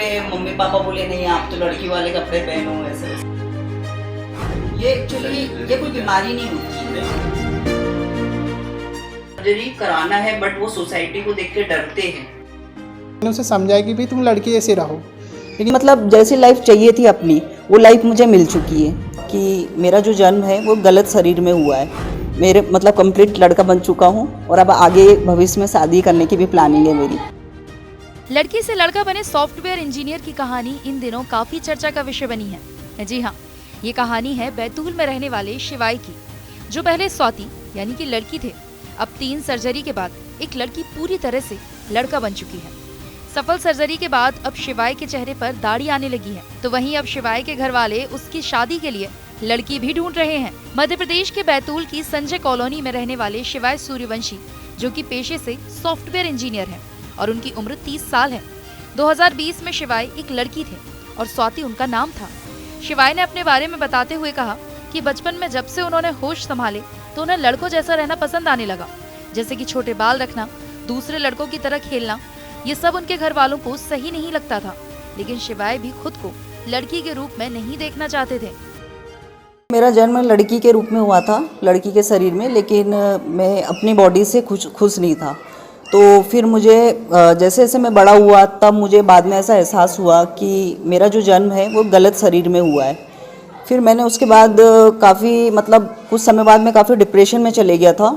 पे mummy papa बोले नहीं आप तो लड़की वाले कपड़े पहनो ऐसे। ये एक्चुअली ये कोई बीमारी नहीं होती है, सर्जरी कराना है बट वो सोसाइटी को देख के डरते हैं। मैंने उसे समझाया कि भाई तुम लड़की ऐसे रहो, लेकिन मतलब जैसी लाइफ चाहिए थी अपनी वो लाइफ मुझे मिल चुकी है कि मेरा जो जन्म है वो गलत शरीर में हुआ है। मेरे मतलब कंप्लीट लड़का बन चुका हूँ और अब आगे भविष्य में शादी करने की भी प्लानिंग है मेरी। लड़की से लड़का बने सॉफ्टवेयर इंजीनियर की कहानी इन दिनों काफी चर्चा का विषय बनी है। जी हाँ, ये कहानी है बैतूल में रहने वाले शिवाय की, जो पहले स्वाति यानी कि लड़की थे। अब 3 सर्जरी के बाद एक लड़की पूरी तरह से लड़का बन चुकी है। सफल सर्जरी के बाद अब शिवाय के चेहरे पर दाढ़ी आने लगी है, तो वहीं अब शिवाय के घर वाले उसकी शादी के लिए लड़की भी ढूंढ रहे हैं। मध्य प्रदेश के बैतूल की संजय कॉलोनी में रहने वाले शिवाय सूर्यवंशी, जो कि पेशे से सॉफ्टवेयर इंजीनियर हैं और उनकी उम्र 30 साल है। 2020 में शिवाय एक लड़की थे और स्वाति उनका नाम था। शिवाय ने अपने बारे में बताते हुए कहा कि बचपन में जब से उन्होंने होश संभाले तो उन्हें लड़कों जैसा रहना पसंद आने लगा, जैसे कि छोटे बाल रखना, दूसरे लड़कों की तरह खेलना। ये सब उनके घर वालों को सही नहीं लगता था, लेकिन शिवाय भी खुद को लड़की के रूप में नहीं देखना चाहते थे। मेरा जन्म लड़की के रूप में हुआ था, लड़की के शरीर में, लेकिन मैं अपनी बॉडी से खुश नहीं था। तो फिर मुझे जैसे जैसे मैं बड़ा हुआ तब मुझे बाद में ऐसा एहसास हुआ कि मेरा जो जन्म है वो गलत शरीर में हुआ है। फिर मैंने उसके बाद काफ़ी मतलब कुछ समय बाद मैं काफ़ी डिप्रेशन में चले गया था।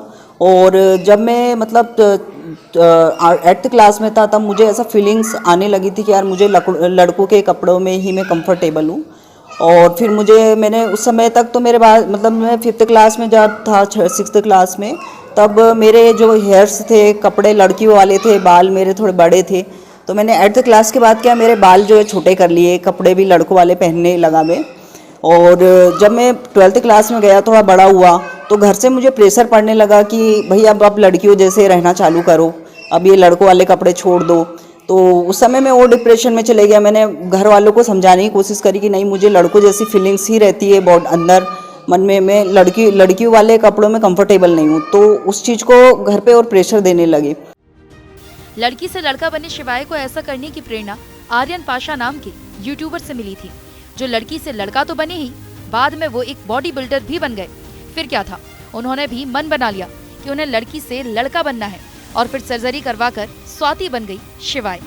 और जब मैं मतलब 8th क्लास में था तब मुझे ऐसा फीलिंग्स आने लगी थी कि यार मुझे लड़कों के कपड़ों में ही मैं कंफर्टेबल हूँ। और फिर मैंने उस समय तक तो मेरे बाद मतलब मैं 5th क्लास में जब था 6th क्लास में, तब मेरे जो हेयर्स थे, कपड़े लड़कियों वाले थे, बाल मेरे थोड़े बड़े थे। तो मैंने 8th क्लास के बाद क्या मेरे बाल जो है छोटे कर लिए, कपड़े भी लड़कों वाले पहनने लगा मैं। और जब मैं 12th क्लास में गया, थोड़ा बड़ा हुआ, तो घर से मुझे प्रेशर पड़ने लगा कि भाई अब आप लड़कियों जैसे रहना चालू करो, अब ये लड़कों वाले कपड़े छोड़ दो। तो उस समय मैं और डिप्रेशन में चले गया। मैंने घर वालों को समझाने की कोशिश करी कि नहीं, मुझे लड़कों जैसी फीलिंग्स ही रहती है बहुत अंदर मन में, मैं लड़कियों वाले कपड़ों में कंफर्टेबल नहीं हूँ। तो उस चीज़ को घर पे और प्रेशर देने लगे। लड़की से लड़का बने शिवाय को ऐसा करने की प्रेरणा आर्यन पाशा नाम के यूट्यूबर से मिली थी, जो लड़की से लड़का तो बने ही, बाद में वो एक बॉडी बिल्डर भी बन गए। फिर क्या था, उन्होंने भी मन बना लिया कि उन्हें लड़की से लड़का बनना है और फिर सर्जरी करवाकर स्वाति बन गई शिवाय।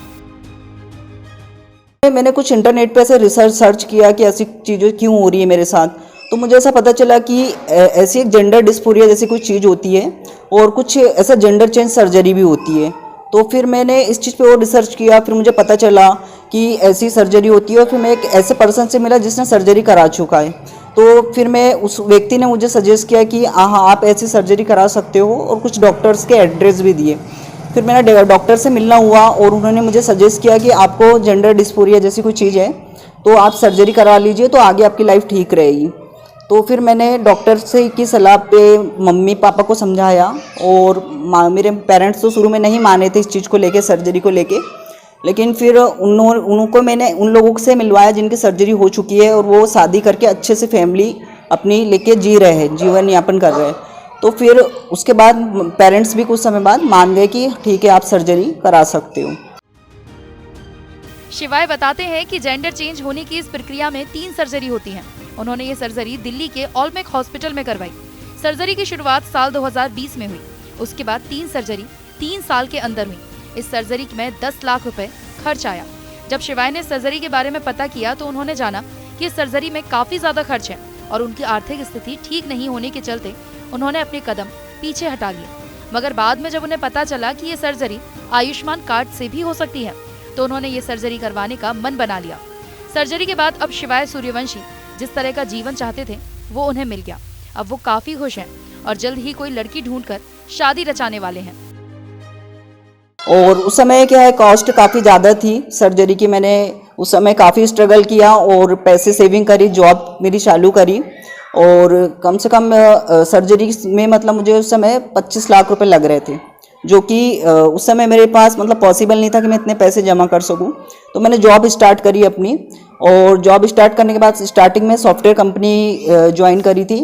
मैंने कुछ इंटरनेट पे ऐसे रिसर्च सर्च किया कि ऐसी चीज़ें क्यों हो रही है मेरे साथ। तो मुझे ऐसा पता चला कि ऐसी एक जेंडर डिस्फोरिया जैसी कोई चीज़ होती है और कुछ ऐसा जेंडर चेंज सर्जरी भी होती है। तो फिर मैंने इस चीज़ पे और रिसर्च किया, फिर मुझे पता चला कि ऐसी सर्जरी होती है। और फिर मैं एक ऐसे पर्सन से मिला जिसने सर्जरी करा चुका है। तो फिर मैं उस व्यक्ति ने मुझे सजेस्ट किया कि हाँ आप ऐसी सर्जरी करा सकते हो, और कुछ डॉक्टर्स के एड्रेस भी दिए। फिर मेरा डॉक्टर से मिलना हुआ और उन्होंने मुझे सजेस्ट किया कि आपको जेंडर डिस्फोरिया जैसी कोई चीज़ है तो आप सर्जरी करा लीजिए, तो आगे आपकी लाइफ ठीक रहेगी। तो फिर मैंने डॉक्टर से की सलाह पे मम्मी पापा को समझाया, और मेरे पेरेंट्स तो शुरू में नहीं माने थे इस चीज़ को लेके, सर्जरी को लेके। लेकिन फिर उनको मैंने उन लोगों से मिलवाया जिनकी सर्जरी हो चुकी है और वो शादी करके अच्छे से फैमिली अपनी लेके जी रहे हैं, जीवन यापन कर रहे हैं। तो फिर उसके बाद पेरेंट्स भी कुछ समय बाद मान गए कि ठीक है आप सर्जरी करा सकते हो। शिवाय बताते हैं कि जेंडर चेंज होने की इस प्रक्रिया में 3 सर्जरी होती हैं। उन्होंने ये सर्जरी दिल्ली के ऑलमेक हॉस्पिटल में करवाई। सर्जरी की शुरुआत साल 2020 में हुई। उसके बाद 3 सर्जरी 3 साल के अंदर हुई। इस सर्जरी में 10 लाख रुपए खर्च आया। जब शिवाय ने सर्जरी के बारे में पता किया तो उन्होंने जाना कि इस सर्जरी में काफी ज्यादा खर्च है और उनकी आर्थिक स्थिति ठीक नहीं होने के चलते उन्होंने अपने कदम पीछे हटा लिए। मगर बाद में जब उन्हें पता चला कि ये सर्जरी आयुष्मान कार्ड से भी हो सकती है, तो उन्होंने ये सर्जरी करवाने का मन बना लिया। सर्जरी के बाद अब शिवाय सूर्यवंशी जिस तरह का जीवन चाहते थे वो उन्हें मिल गया। अब वो काफी खुश हैं और जल्द ही कोई लड़की ढूंढकर शादी रचाने वाले हैं। और उस समय क्या है, कॉस्ट काफ़ी ज़्यादा थी सर्जरी की। मैंने उस समय काफ़ी स्ट्रगल किया और पैसे सेविंग करी, जॉब मेरी चालू करी, और कम से कम सर्जरी में मतलब मुझे उस समय 25 लाख रुपए लग रहे थे, जो कि उस समय मेरे पास मतलब पॉसिबल नहीं था कि मैं इतने पैसे जमा कर सकूं। तो मैंने जॉब स्टार्ट करी अपनी, और जॉब स्टार्ट करने के बाद स्टार्टिंग में सॉफ्टवेयर कंपनी ज्वाइन करी थी,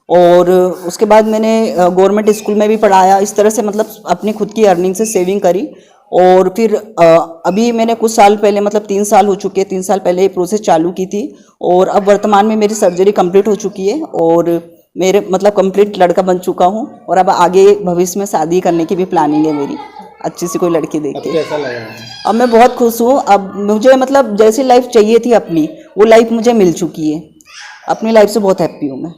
और उसके बाद मैंने गवर्नमेंट स्कूल में भी पढ़ाया। इस तरह से मतलब अपनी खुद की अर्निंग से सेविंग करी और फिर अभी मैंने कुछ साल पहले मतलब 3 साल हो चुके हैं, 3 साल पहले ये प्रोसेस चालू की थी और अब वर्तमान में मेरी सर्जरी कंप्लीट हो चुकी है और मेरे मतलब कंप्लीट लड़का बन चुका हूँ और अब आगे भविष्य में शादी करने की भी प्लानिंग है मेरी, अच्छी सी कोई लड़की देख के। कैसा लगा? अब मैं बहुत खुश हूँ। अब मुझे मतलब जैसी लाइफ चाहिए थी अपनी, वो लाइफ मुझे मिल चुकी है। अपनी लाइफ से बहुत हैप्पी हूँ मैं।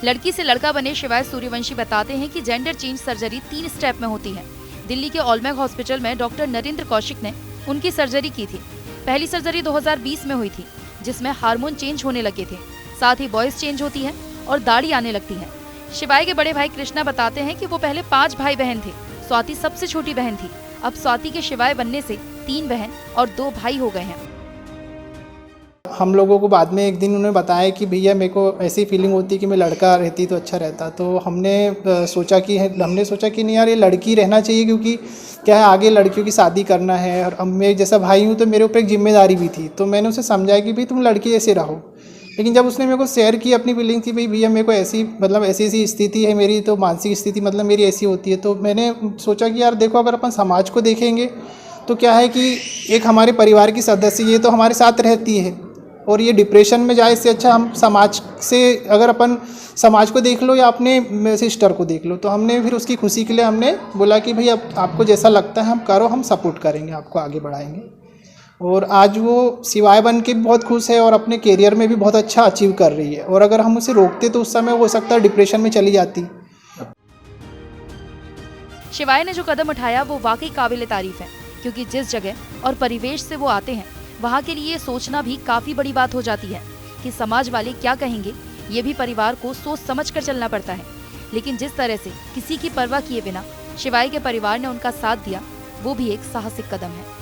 लड़की से लड़का बने शिवाय सूर्यवंशी बताते हैं कि जेंडर चेंज सर्जरी 3 स्टेप में होती है। दिल्ली के ऑलमैक हॉस्पिटल में डॉक्टर नरेंद्र कौशिक ने उनकी सर्जरी की थी। पहली सर्जरी 2020 में हुई थी, जिसमें हार्मोन चेंज होने लगे थे, साथ ही वॉइस चेंज होती है और दाढ़ी आने लगती है। शिवाय के बड़े भाई कृष्णा बताते हैं कि वो पहले 5 भाई बहन थे, स्वाति सबसे छोटी बहन थी। अब स्वाति के शिवाय बनने से 3 बहन और 2 भाई हो गए हैं। हम लोगों को बाद में एक दिन उन्होंने बताया कि भैया मेरे को ऐसी फीलिंग होती है कि मैं लड़का रहती तो अच्छा रहता। तो हमने सोचा कि नहीं यार, ये लड़की रहना चाहिए, क्योंकि क्या है आगे लड़कियों की शादी करना है और अब मैं जैसा भाई हूँ तो मेरे ऊपर एक जिम्मेदारी भी थी। तो मैंने उसे समझाया कि भाई तुम लड़की ऐसे रहो। लेकिन जब उसने मेरे को शेयर की अपनी फीलिंग थी, भाई भैया मेरे को ऐसी स्थिति है मेरी, तो मानसिक स्थिति मतलब मेरी ऐसी होती है, तो मैंने सोचा कि यार देखो, अगर अपन समाज को देखेंगे तो क्या है कि एक हमारे परिवार की सदस्य ये तो हमारे साथ रहती है और ये डिप्रेशन में जाए, इससे अच्छा हम समाज से, अगर अपन समाज को देख लो या अपने सिस्टर को देख लो, तो हमने फिर उसकी खुशी के लिए हमने बोला कि भाई अब आपको जैसा लगता है हम करो, हम सपोर्ट करेंगे, आपको आगे बढ़ाएंगे। और आज वो सिवाय बन के भी बहुत खुश है और अपने करियर में भी बहुत अच्छा अचीव कर रही है। और अगर हम उसे रोकते तो उस समय हो सकता है डिप्रेशन में चली जाती। शिवाय ने जो कदम उठाया वो वाकई काबिल तारीफ है, क्योंकि जिस जगह और परिवेश से वो आते हैं वहाँ के लिए सोचना भी काफी बड़ी बात हो जाती है कि समाज वाले क्या कहेंगे। ये भी परिवार को सोच समझ कर चलना पड़ता है। लेकिन जिस तरह से किसी की परवाह किए बिना शिवाय के परिवार ने उनका साथ दिया, वो भी एक साहसिक कदम है।